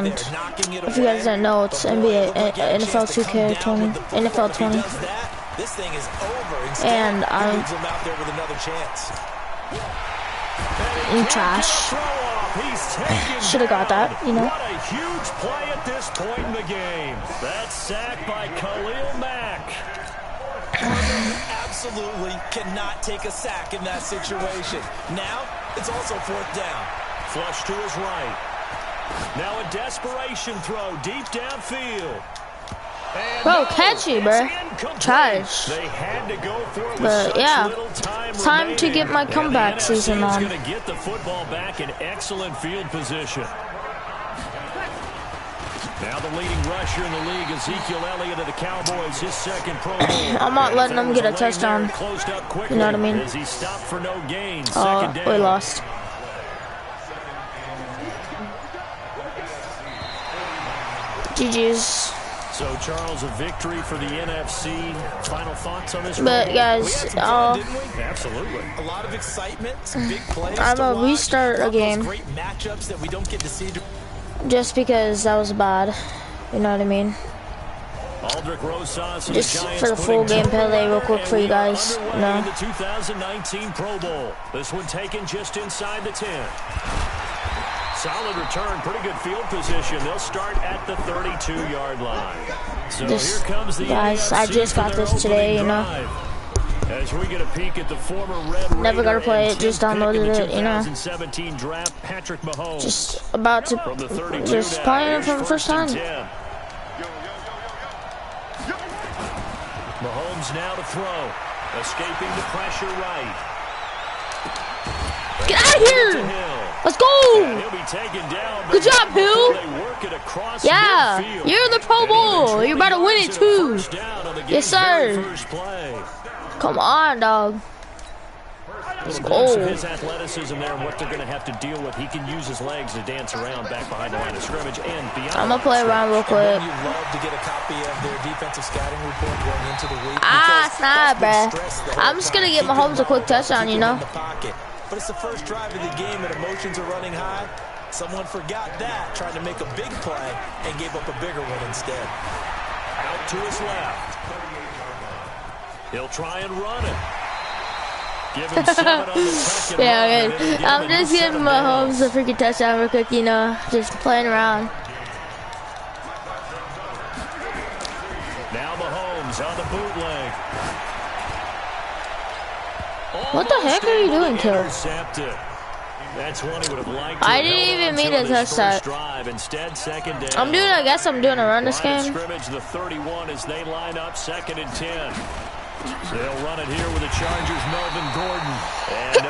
and if you guys don't know, it's NBA, NFL 2K20, NFL 20. This thing is over. And I'm trash. Should have got that, you know. What a huge play at this point in the game. That sack by Khalil Mack. Absolutely cannot take a sack in that situation. Now, it's also fourth down. Flush to his right. Now a desperation throw deep downfield. Bro, catchy, bro. Trash. They had to go for it. But yeah, it's time to get my comeback season on. Going to get the football back in excellent field position. Now the leading rusher in the league, Ezekiel Elliott of the Cowboys, his second Pro Bowl. I'm not letting them get a touchdown. You know what I mean? As he stopped for no gain. Oh, we lost. GG's. So, Charles, a victory for the NFC. Final thoughts on this? But, guys, absolutely. A lot of excitement, some big plays. I'm going to restart a game. Great matchups that we don't get to see. Just because that was bad. You know what I mean? Just for the full gameplay real quick for you guys. You know? The 2019 Pro Bowl. This one taken just inside the 10. Solid return, pretty good field position. They'll start at the 32-yard line. So just, here comes the guys, I just got this today, you know. As we get a peek at the former Red Never gotta play it, just downloaded it, you know. 2017 draft, Patrick Mahomes. Just about to, just playing it for the first time. Mahomes now to throw, escaping the pressure right. Get out of here! Let's go! Good job, Hill. Yeah, you're in the Pro Bowl. You're about to win it too. Yes, sir. Come on, dog. Let's go. His athleticism there and what they're going to have to deal with. He can use his legs to dance around back behind the line of scrimmage and beyond. I'm gonna play around real quick. You love to get a copy of their defensive scouting report going into the week. It's not, bruh. I'm just gonna get Mahomes a quick touchdown, you know. But it's the first drive of the game and emotions are running high. Someone forgot that, trying to make a big play and gave up a bigger one instead. Out to his left. He'll try and run it. Give him 7 on the tuck. Yeah, okay. I'm just giving Mahomes a freaking touchdown real quick, you know, just playing around. Now Mahomes on the bootleg. What the heck are you doing, Kill? That's one he would have liked. I didn't even mean to touch that. Instead, second down. I guess I'm doing a run this game. Scrimmage the 31 as they line up 2nd and 10. They'll run it here with the Chargers, Melvin Gordon. And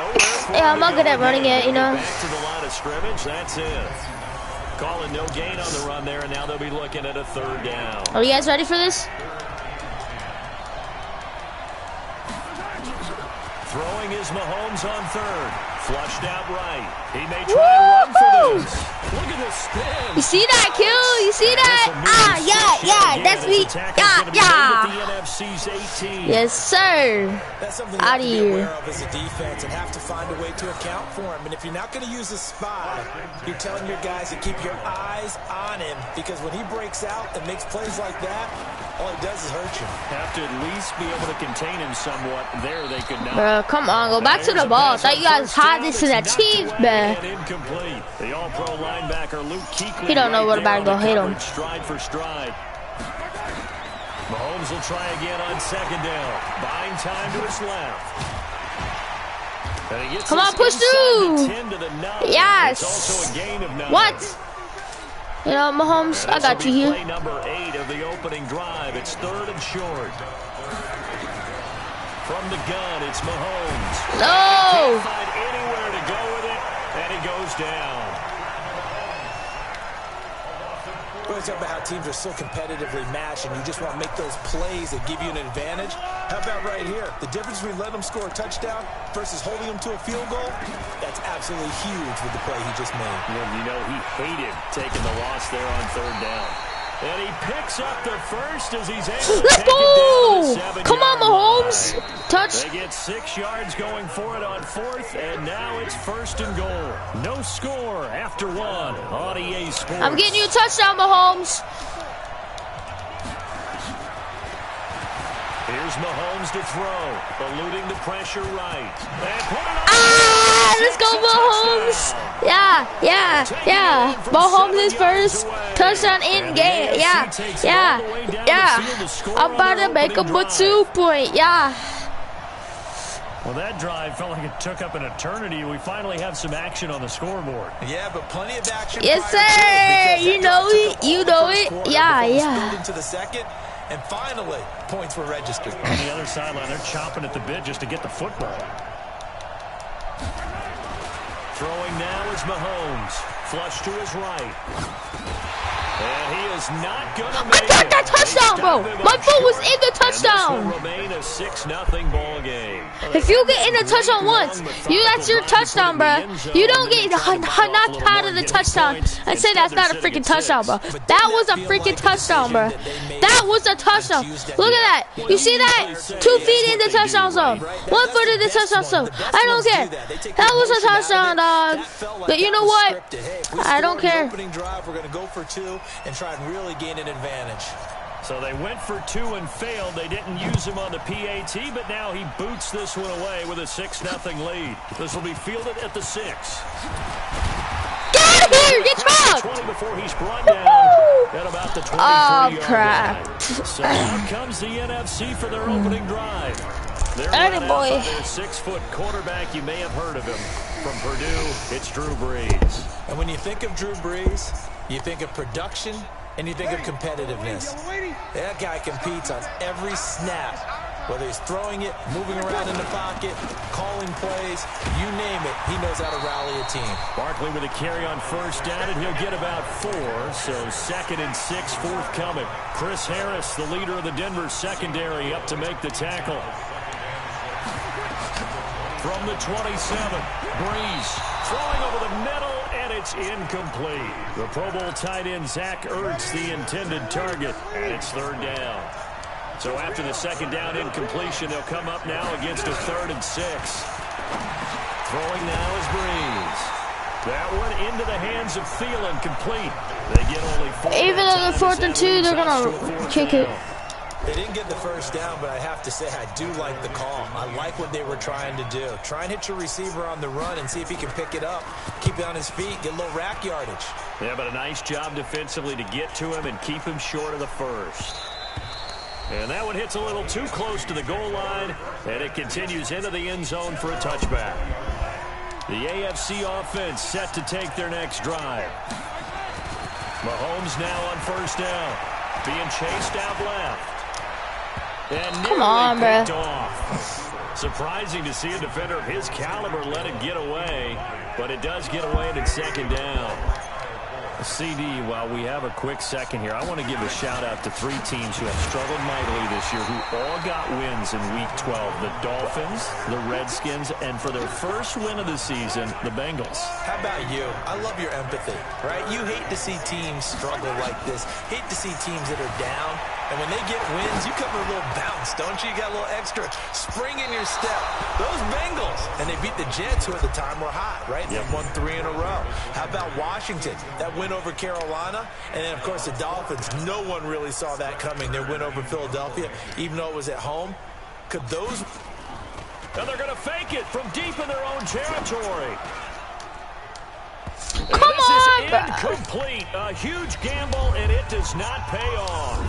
yeah, I'm not good at running it, you know. Back to the line of scrimmage, that's it. Calling no gain on the run there, and now they'll be looking at a 3rd down. Are you guys ready for this? Throwing is Mahomes on 3rd. Flushed out right. He may try and run for this. Look at this spin. You see that, Kill? You see that? Yeah, that's me. Yeah. Yes, sir. That's something out of here. Aware of as a defense and have to find a way to account for him. And if you're not going to use a spy, you're telling your guys to keep your eyes on him, because when he breaks out and makes plays like that, all he does is hurt you. Have to at least be able to contain him somewhat. There they could not. Bro, come on, go back to the ball. I thought you guys had this in that Chiefs, man. Incomplete. The all-pro linebacker Luke Kuechly. He don't know what about to go hit him. Stride for stride. Mahomes will try again on 2nd down. Buying time to his left. Come on, push through. Yes. What? You know, Mahomes, I got you here. Play number 8 of the opening drive. It's 3rd and short. From the gun, it's Mahomes. No! Can't find anywhere to go with it, and he goes down. We always talk about how teams are so competitively matched, and you just want to make those plays that give you an advantage. How about right here? The difference between letting them score a touchdown versus holding them to a field goal, that's absolutely huge with the play he just made. Well, you know, he hated taking the loss there on 3rd down. And he picks up the first as he's able to Let's take go! it down to the 7-yard Come on, Mahomes. line. Touch. They get 6 yards going for it on 4th, and now it's 1st and goal. No score after 1 on EA Sports. I'm getting you a touchdown, Mahomes. Here's Mahomes to throw, eluding the pressure right. Let's go, Mahomes. Yeah. Mahomes is first touchdown in game. Yeah. I'm about to make him a 2-point. Yeah. Well, that drive felt like it took up an eternity. We finally have some action on the scoreboard. Yeah, but plenty of action. Yes, sir. You know it. Yeah. Into the second. And finally, points were registered. On the other sideline, they're chomping at the bit just to get the football. Throwing now is Mahomes. Flush to his right. And he is not going to make it. I got that touchdown, bro. My foot was in the touchdown. And this will remain a 6-0 ball game. If you get in the touchdown once, that's your touchdown, bro. You don't get knocked out of the touchdown and say that's not a freaking touchdown, bro. That was a freaking touchdown, bro. That was a touchdown. Look at that. You see that? 2 feet in the touchdown zone. 1 foot in the touchdown zone. I don't care. That was a touchdown, dog. But you know what? I don't care. We're going to go for 2 and try and really gain an advantage. So they went for 2 and failed. They didn't use him on the PAT, but now he boots this one away with a 6-0 lead. This will be fielded at the 6. Get out of here! Get trapped! 20 before he's brought down at about the 23-yard crap. line. So out comes the NFC for their opening drive. They're boy. Their 6-foot quarterback. You may have heard of him from Purdue. It's Drew Brees. And when you think of Drew Brees, you think of production and you think of competitiveness. That guy competes on every snap, whether he's throwing it, moving around in the pocket, calling plays, you name it, he knows how to rally a team. Barkley with a carry on 1st down, and he'll get about 4, so 2nd and 6 forthcoming. Chris Harris, the leader of the Denver secondary, up to make the tackle. From the 27, Brees throwing over the middle, and it's incomplete. The Pro Bowl tight end Zach Ertz, the intended target, and it's 3rd down. So after the 2nd down incompletion, they'll come up now against a 3rd and 6. Throwing now is Brees. That one into the hands of Thielen, complete. They get only 4. Even though they're 4th and 2, they're going to kick it. They didn't get the 1st down, but I have to say I do like the call. I like what they were trying to do. Try and hit your receiver on the run and see if he can pick it up. Keep it on his feet, get a little rack yardage. Yeah, but a nice job defensively to get to him and keep him short of the 1st. And that one hits a little too close to the goal line, and it continues into the end zone for a touchback. The AFC offense set to take their next drive. Mahomes now on 1st down, being chased out left. And come on, bro. Off. Surprising to see a defender of his caliber let it get away, but it does get away and it's 2nd down. CD, while we have a quick second here, I want to give a shout-out to 3 teams who have struggled mightily this year, who all got wins in Week 12. The Dolphins, the Redskins, and for their first win of the season, the Bengals. How about you? I love your empathy, right? You hate to see teams struggle like this. Hate to see teams that are down. And when they get wins, you come with a little bounce, don't you? You got a little extra spring in your step. Those Bengals, and they beat the Jets, who at the time were hot, right? Yep. They won 3 in a row. How about Washington? That win over Carolina. And then, of course, the Dolphins. No one really saw that coming. Their win over Philadelphia, even though it was at home. Could those... And they're going to fake it from deep in their own territory. Come on, this is incomplete. A huge gamble, and it does not pay off.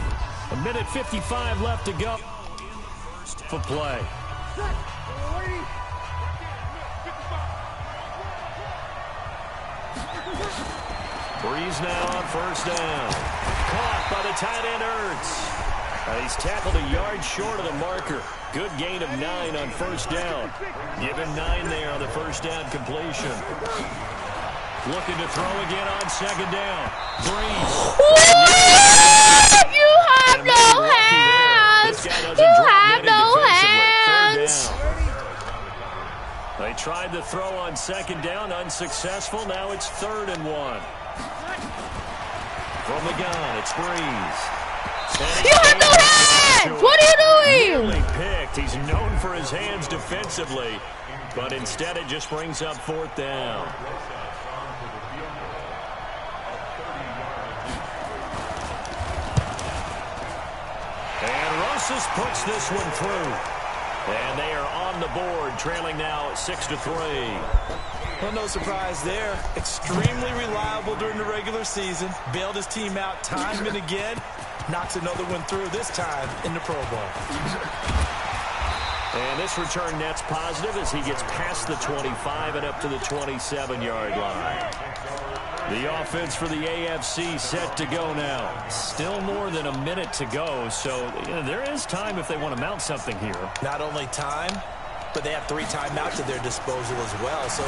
1:55 left to go for play. Brees now on 1st down. Caught by the tight end Ertz. He's tackled a yard short of the marker. Good gain of 9 on 1st down. Given 9 there on the 1st down completion. Looking to throw again on 2nd down. Brees. You have no hands. You have no hands. They tried the throw on 2nd down, unsuccessful. Now it's 3rd and 1. From From the gun, it's Breeze. You have no hands! What are you doing? Nearly picked. He's known for his hands defensively, but instead it just brings up 4th down. And Rosas puts this one through. And they are on the board, trailing now 6-3. Well, no surprise there. Extremely reliable during the regular season. Bailed his team out time and again. Knocks another one through, this time in the Pro Bowl. And this return net's positive as he gets past the 25 and up to the 27-yard line. The offense for the AFC set to go now. Still more than a minute to go, so there is time if they want to mount something here. Not only time, but they have 3 timeouts at their disposal as well. So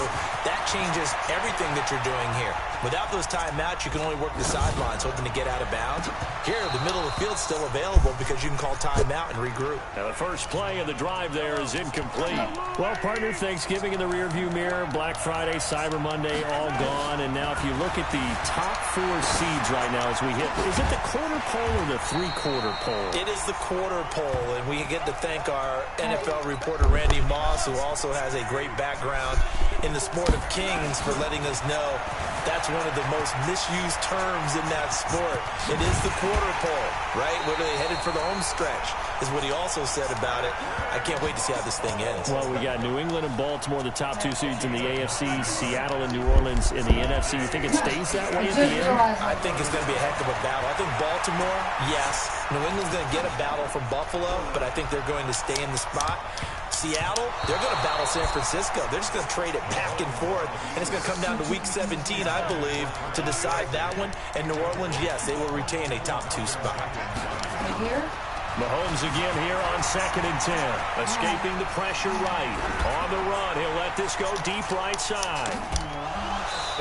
that changes everything that you're doing here. Without those timeouts, you can only work the sidelines, hoping to get out of bounds. Here, the middle of the field's still available because you can call timeout and regroup. Now, the first play of the drive there is incomplete. Well, partner, Thanksgiving in the rearview mirror, Black Friday, Cyber Monday, all gone. And now if you look at the top 4 seeds right now as we hit, is it the quarter pole or the 3/4 pole? It is the quarter pole, and we get to thank our NFL reporter, Randy Moss, who also has a great background in the sport of kings, for letting us know that's one of the most misused terms in that sport. It is the quarter pole, right? Where they headed for the home stretch, is what he also said about it. I can't wait to see how this thing ends. Well, we got New England and Baltimore, the top 2 seeds in the AFC, Seattle and New Orleans in the NFC. You think it stays that way at the end? I think it's going to be a heck of a battle. I think Baltimore, yes. New England's going to get a battle from Buffalo, but I think they're going to stay in the spot. Seattle, they're going to battle San Francisco. They're just going to trade it back and forth, and it's going to come down to Week 17, I believe, to decide that one. And New Orleans, yes, they will retain a top 2 spot. Right here. Mahomes again here on 2nd and 10. Escaping the pressure right. On the run, he'll let this go deep right side.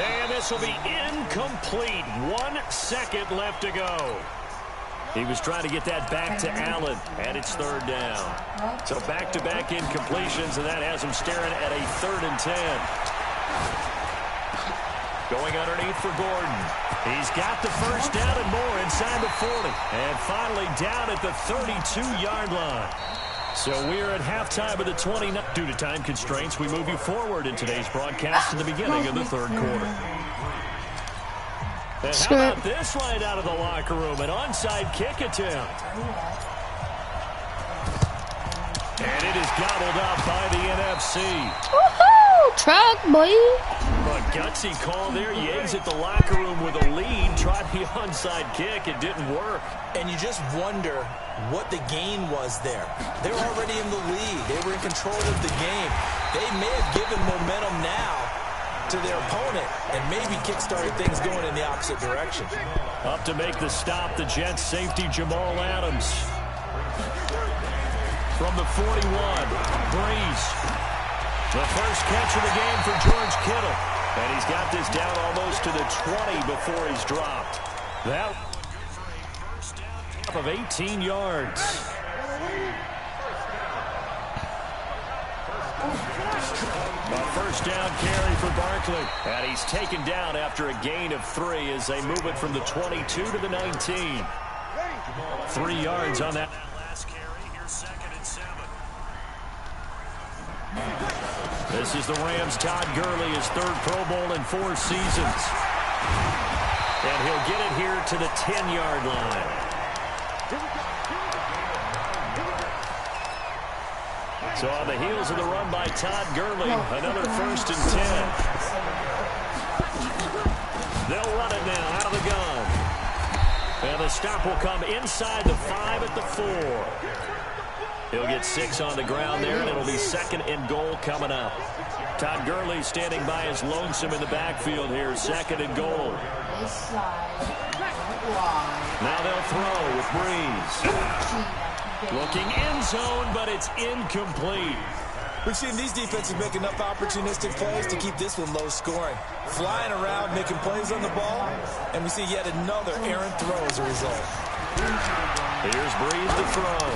And this will be incomplete. 1 second left to go. He was trying to get that back to Allen, and it's 3rd down. So back-to-back incompletions, and that has him staring at a 3rd and 10. Going underneath for Gordon. He's got the first down and more inside the 40. And finally down at the 32-yard line. So we're at halftime of the 29. Due to time constraints, we move you forward in today's broadcast to the beginning of the 3rd quarter. And how about this right out of the locker room? An onside kick attempt. And it is gobbled up by the NFC. Woohoo! Truck, boy. A gutsy call there. Yates at the locker room with a lead. Tried the onside kick. It didn't work. And you just wonder what the gain was there. They were already in the lead. They were in control of the game. They may have given momentum now to their opponent and maybe kick-started things going in the opposite direction. Up to make the stop, the Jets safety Jamal Adams. From the 41, Breeze. The first catch of the game for George Kittle. And he's got this down almost to the 20 before he's dropped. That first down of 18 yards. A first down carry for Barkley. And he's taken down after a gain of 3 as they move it from the 22 to the 19. 3 yards on that last carry. Here's 2nd and 7. This is the Rams' Todd Gurley, his 3rd Pro Bowl in 4 seasons. And he'll get it here to the 10-yard line. So on the heels of the run by Todd Gurley, another 1st and 10. They'll run it now out of the gun. And the stop will come inside the 5 at the 4. He'll get 6 on the ground there, and it'll be 2nd and goal coming up. Todd Gurley standing by his lonesome in the backfield here, 2nd and goal. Now they'll throw with Breeze. Looking end zone, but it's incomplete. We've seen these defenses make enough opportunistic plays to keep this one low scoring. Flying around, making plays on the ball, and we see yet another errant throw as a result. Here's Breeze to throw.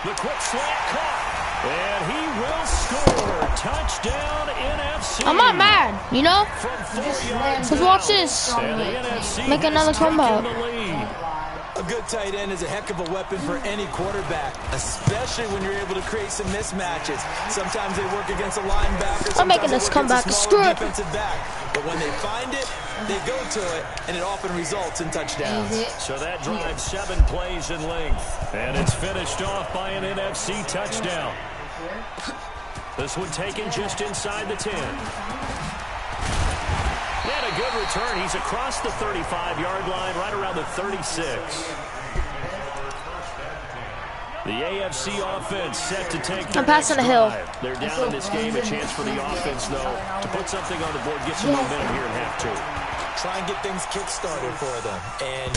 The quick slant caught. And he will score. Touchdown, NFC. I'm not mad, you know? Let's watch this. Make another comeback. A good tight end is a heck of a weapon for any quarterback, especially when you're able to create some mismatches. Sometimes they work against a linebacker. I'm making this comeback. Screw it. But when they find it, they go to it, and it often results in touchdowns. So that drives 7 plays in length. And it's finished off by an NFC touchdown. This one taken just inside the 10. And a good return. He's across the 35-yard line, right around the 36. The AFC offense set to take the passing the hill. They're down in this game. A chance for the offense, though, to put something on the board, get some momentum here in half 2. Try and get things kick-started for them. And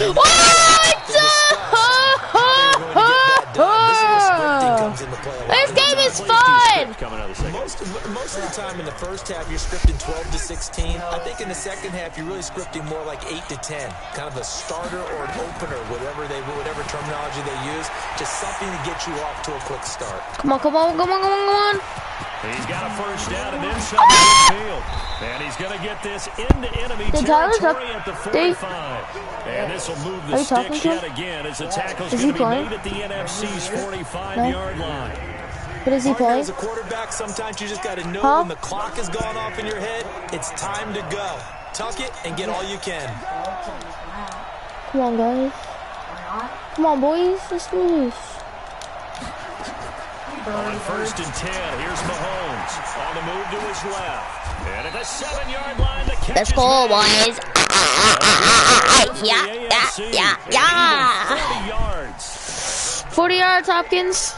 this game is fun! Most of the time in the first half, you're scripting 12 to 16. I think in the second half, you're really scripting more like 8 to 10. Kind of a starter or an opener, whatever terminology they use. Just something to get you off to a quick start. Come on, come on, come on, come on, come on. He's got a first down and then some field. And he's going to get this into enemy territory at the 45. And this will move the sticks yet again as the tackle's going to be made at the NFC's 45-yard line. What is he playing? As a quarterback, sometimes you just got to know when the clock is going off in your head, it's time to go. Tuck it and get all you can. Come on, guys. Come on, boys. Let's do this. On 1st and 10, here's Mahomes on the move to his left. And at the 7-yard line, the catch Let's go, boys. Yeah. 40 yards. 40 yards, Hopkins.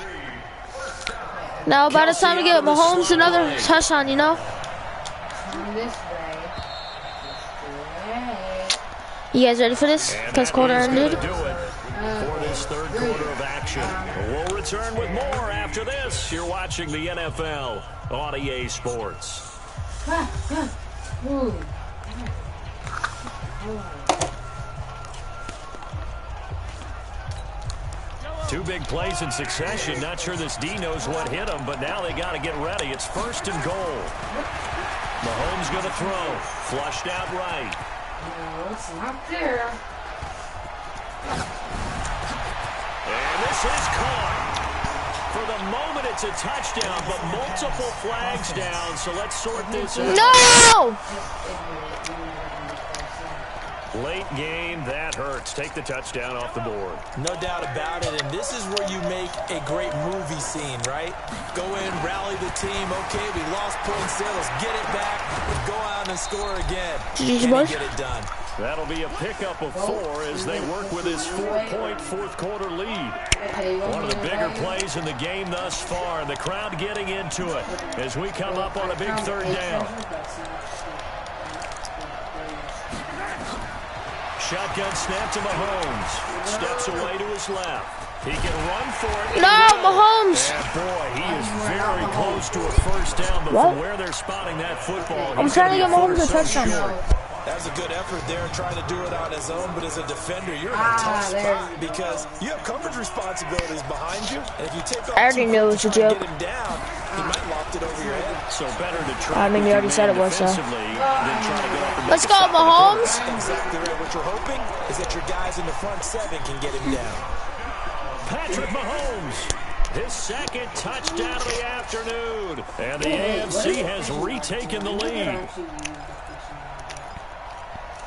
Now about it's time to get Mahomes another touchdown, you know? You guys ready for this? Because quarter ended. For this third quarter of action. We'll return with more after this. You're watching the NFL on EA Sports. Two big plays in succession. Not sure this D knows what hit him, but now they got to get ready. It's 1st and goal. Mahomes going to throw. Flushed out right. No, it's not there. And this is caught. For the moment, it's a touchdown, but multiple flags down, so let's sort this out. No! Late game, that hurts. Take the touchdown off the board. No doubt about it, and this is where you make a great movie scene, right? Go in, rally the team. Okay, we lost points there. Let's get it back and go out and score again. And get it done. That'll be a pickup of 4 as they work with his 4-point fourth quarter lead. One of the bigger plays in the game thus far. The crowd getting into it as we come up on a big 3rd down. Shotgun snap to Mahomes. Steps away to his left. He can run for it. No, Mahomes. And boy, he is very close to a first down, but from where they're spotting that football, I'm trying to get Mahomes a touchdown. That was a good effort there, trying to do it on his own, but as a defender, you're in a tough spot because you have coverage responsibilities behind you, and if you take off I already knew it was a joke. Get him down, he might loft it over your head. So better to try. I mean, you already said it was, so. Let's go, Mahomes. Exactly right. What you're hoping is that your guys in the front 7 can get him down. Patrick Mahomes. His 2nd touchdown of the afternoon. And the AFC has retaken the lead.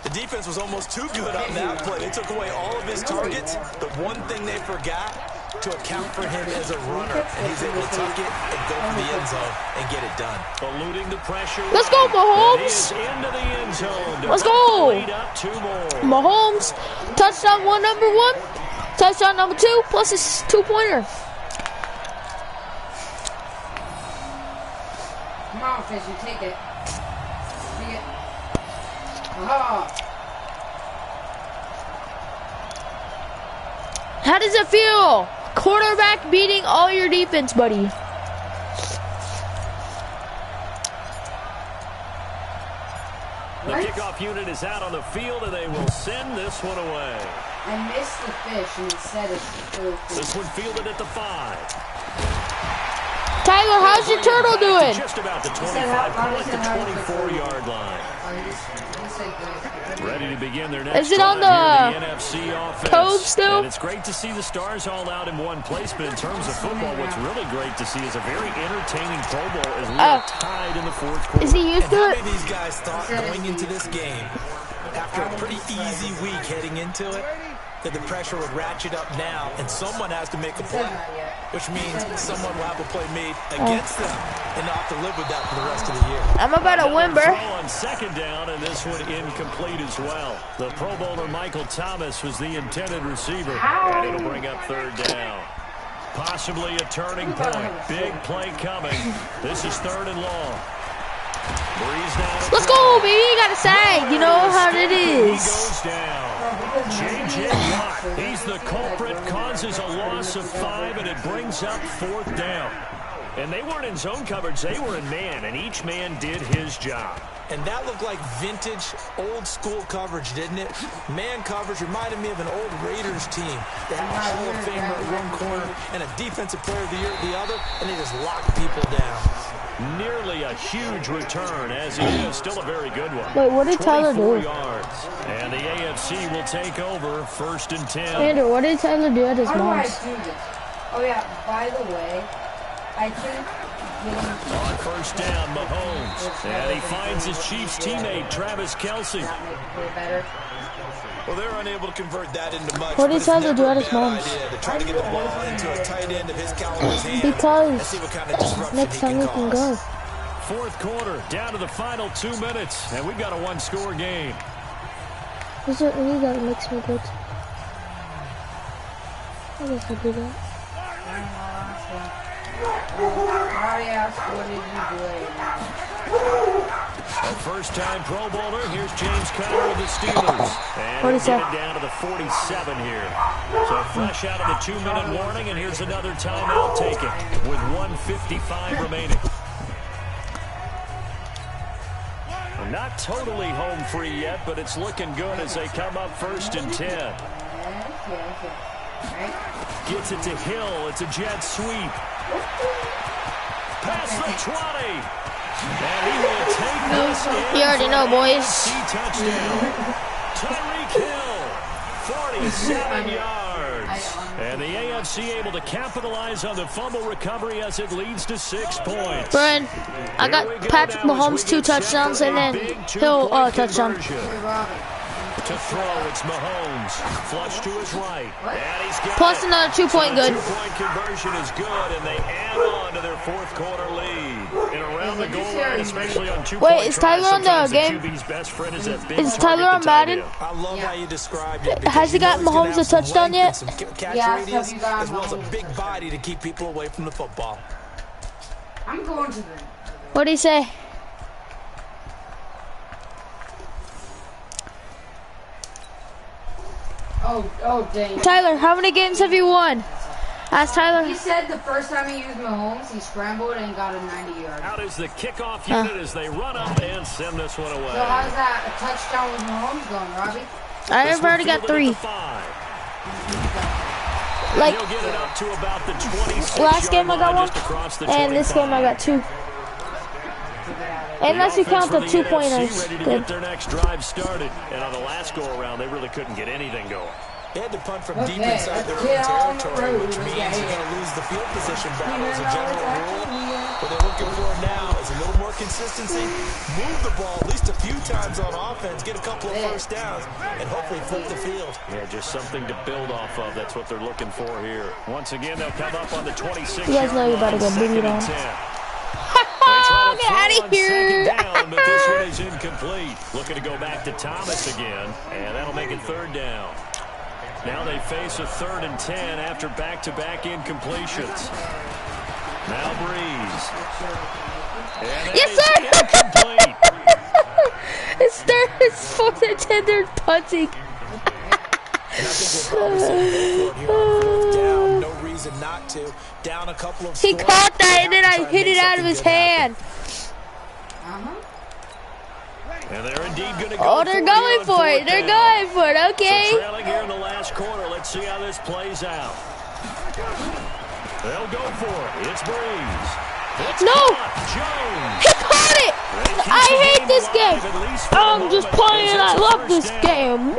The defense was almost too good on that play. They took away all of his targets. The one thing they forgot, to account for him as a runner. And he's able to tuck it and go for the end zone and get it done. Eluding the pressure. Let's go, Mahomes. Into the end zone. Let's go. Up 2 more. Mahomes. Touchdown number 1. Touchdown number 2 plus his 2-pointer. Come on, Fish, you take it. Take it. Aha. How does it feel? Quarterback beating all your defense, buddy. The kickoff unit is out on the field, and they will send this one away. I missed the fish, and instead it's the This one fielded at the 5. Tyler, how's your turtle doing? Just about the 25, call it the 24-yard line. Ready to begin their next Is it on the NFC offense. code still? And it's great to see the stars all out in one place, but in terms of football, what's really great to see is a very entertaining Pro Bowl as we are tied in the fourth quarter. Is he used to it? How many of these guys thought going into this game, after a pretty easy week heading into it, that the pressure would ratchet up now and someone has to make a play, which means someone will have a play made against them and not have to live with that for the rest of the year. I'm about to win, bro. On second down, and this one incomplete as well. The Pro Bowler Michael Thomas was the intended receiver, and it'll bring up third down. Possibly a turning point. Big play coming. This is third and long. Let's go, baby. You gotta say, you know how it is. He goes down. J.J. Watt, he's the culprit, causes a loss of 5, and it brings up fourth down. And they weren't in zone coverage, they were in man, and each man did his job. And that looked like vintage, old-school coverage, didn't it? Man coverage reminded me of an old Raiders team. They had a Hall of Famer at one corner and a Defensive Player of the Year at the other, and they just locked people down. Nearly a huge return, as it is still a very good one. Wait, what did Tyler do? Yards, and the AFC will take over first and 10. Andrew, what did Tyler do at his mom's? Oh yeah, by the way, I think on first down, Mahomes, and he finds his Chiefs teammate Travis Kelce. Well, they're unable to convert that into much. What did Tyler do at his mom's? To try to get the ball into a tight end of his caliber's hands. Because next time we can go. Fourth quarter, down to the final 2 minutes, and we've got a one-score game. Is there any that makes me good? I guess I'll do that. what did you do? A first-time Pro Bowler. Here's James Conner of the Steelers. And what is that? Get it down to the 47 here. So fresh out of the 2-minute warning, and here's another timeout taken with 1:55 remaining. Not totally home free yet, but it's looking good as they come up first and 10. Gets it to Hill. It's a jet sweep. Past the 20. And he will take this in. You already know, boys. Touchdown. Tyreek Hill, 47 yards. And the AFC able to capitalize on the fumble recovery as it leads to 6 points. Brian, I got Patrick Mahomes 2 touchdowns and then Hill touchdown. To throw, it's Mahomes. Flush to his right. And he's got plus another 2-point good. 2-point conversion is good, and they add on to their fourth quarter lead. And around the goal line, especially on 2-point Wait, is Tyler on the game? Is Tyler on Madden? I love how you described it. Has he got Mahomes a touchdown yet? Radius, as well as a big body to keep people away from the football. I'm going to them. What'd he say? Oh, dang. Tyler, how many games have you won? Ask Tyler. He said the first time he used Mahomes, he scrambled and got a 90-yard. Out is the kickoff unit as they run up and send this one away. So how's that? A touchdown with Mahomes going, Robbie? I've already got 3. Like, he'll get it up to about the 26 last game I got 1, and this game I got 2. Unless you count the 2-pointers. Ready to get their next drive started. And on the last go-around, they really couldn't get anything going. They had to punt from deep inside their own territory, which means you're going to lose the field position battle as a general rule. What they're looking for now is a little more consistency, move the ball at least a few times on offense, get a couple of first downs, and hopefully flip the field. Yeah, just something to build off of. That's what they're looking for here. Once again, they'll come up on the 26. You guys know you better get booted on. Get out of here! Down, but this one is incomplete. Looking to go back to Thomas again, and that'll make it third down. Now they face a 3rd and 10 after back-to-back incompletions. Now Breeze. Yes, sir! It's 4th and 10, they're punting. And I think we'll probably see down, no reason not to. Down a couple of he caught that and then I hit it out of his hand. And they're indeed going to go. Oh, they're going for it. They're going for it. Okay. So trailing here in the last quarter. Let's see how this plays out. They'll go for it. It's Breeze. No! He caught it! I hate this game! I'm just playing, I love this game! Woo!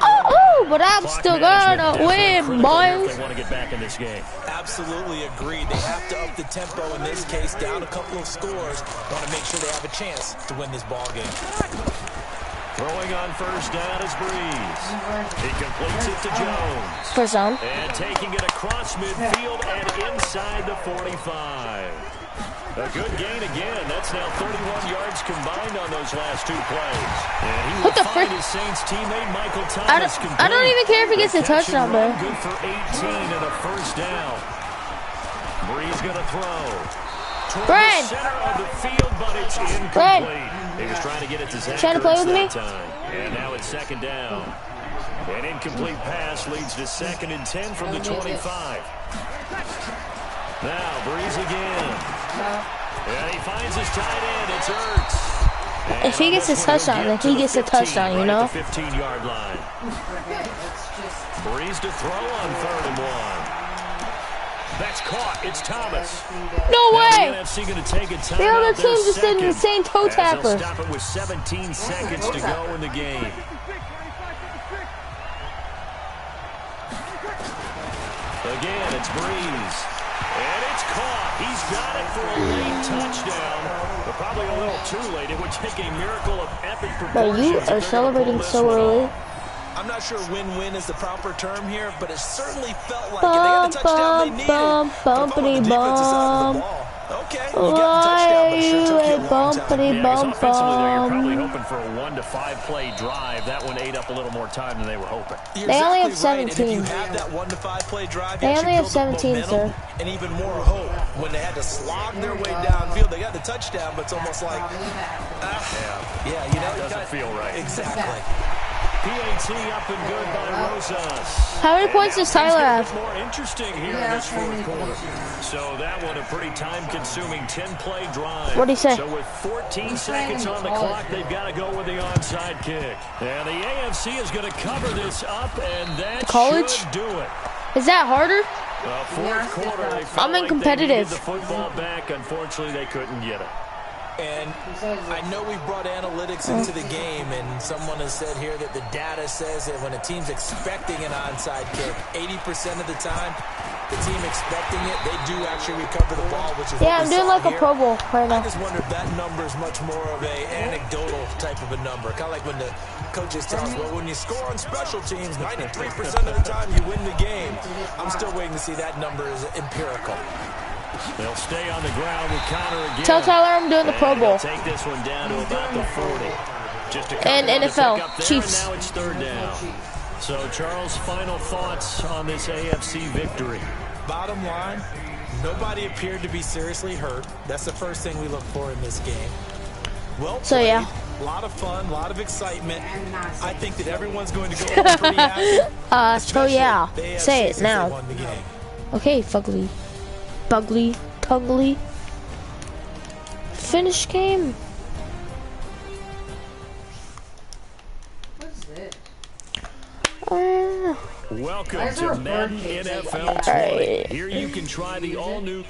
Oh, but I'm still gonna win, boys! They want to get back in this game. Absolutely agreed. They have to up the tempo in this case, down a couple of scores. Want to make sure they have a chance to win this ball game. Throwing on first down is Breeze. He completes it to Jones. First down. And taking it across midfield and inside the 45. A good gain again. That's now 31 yards combined on those last two plays. And he will find his Saints teammate Michael Thomas. I don't even care if he gets a touchdown, bro. Good for 18 and a first down. Breeze going to throw. Brad. Center of the field, but it's incomplete. He was trying to get it to Zach. Trying to play with me? And now it's second down. An incomplete pass leads to 2nd and 10 from the 25. Now Breeze again. And he finds his tight end. It's Ertz. If he gets a touchdown, then he gets a touchdown, you know? 15-yard line. Breeze to throw on 3rd and 1. That's caught. It's Thomas. No way! The other team just did an insane toe tapper. Stop it with 17 seconds to go in the game. Again, it's Breeze. And it's caught. He's got it for a late touchdown. But probably a little too late. It would take a miracle of epic proportions. But you are celebrating so early. I'm not sure win-win is the proper term here, but it certainly felt like if they got the touchdown they needed. Bumpity bum. Okay, you got the touchdown, but it sure took you a long time. Offensively, though, you're probably hoping for a 1 to 5 play drive. That one ate up a little more time than they were hoping. They only have 17. If you have that 1 to 5 play drive, they only have 17, sir. And even more hope when they had to slog their way downfield. They got the touchdown, but it's almost like, yeah, you know, it doesn't feel right. Exactly. PAT up and good by Rosas. How many points does Tyler have? More interesting here in this 4th quarter. So that one a pretty time-consuming 10-play drive. What'd he say? So with 14 seconds on the clock, they've got to go with the onside kick. And the AFC is going to cover this up, and that should do it. Is that harder? 4th quarter, they felt I'm in like competitive. they needed the football back. Unfortunately, they couldn't get it. And I know we've brought analytics into the game, and someone has said here that the data says that when a team's expecting an onside kick, 80% of the time, the team expecting it, they do actually recover the ball, which is I'm doing like a Pro Bowl right now. I just wonder if that number is much more of a anecdotal type of a number. Kind of like when the coaches tell us, well, when you score on special teams, 93% of the time you win the game. I'm still waiting to see that number is empirical. They'll stay on the ground with Connor again. Tell Tyler I'm doing the Pro Bowl. Take this one down to about the 40. Just a and NFL, Chiefs. And now it's 3rd down. So, Charles, final thoughts on this AFC victory? Bottom line, nobody appeared to be seriously hurt. That's the first thing we look for in this game. Well played. So, yeah. A lot of fun, a lot of excitement. I think that everyone's going to go pretty happy. So, yeah. Say it now. Won the game. Okay, fugly. Bugly, tugly. Finish game. What's this? Welcome to Madden NFL 20. Here you can try the all-new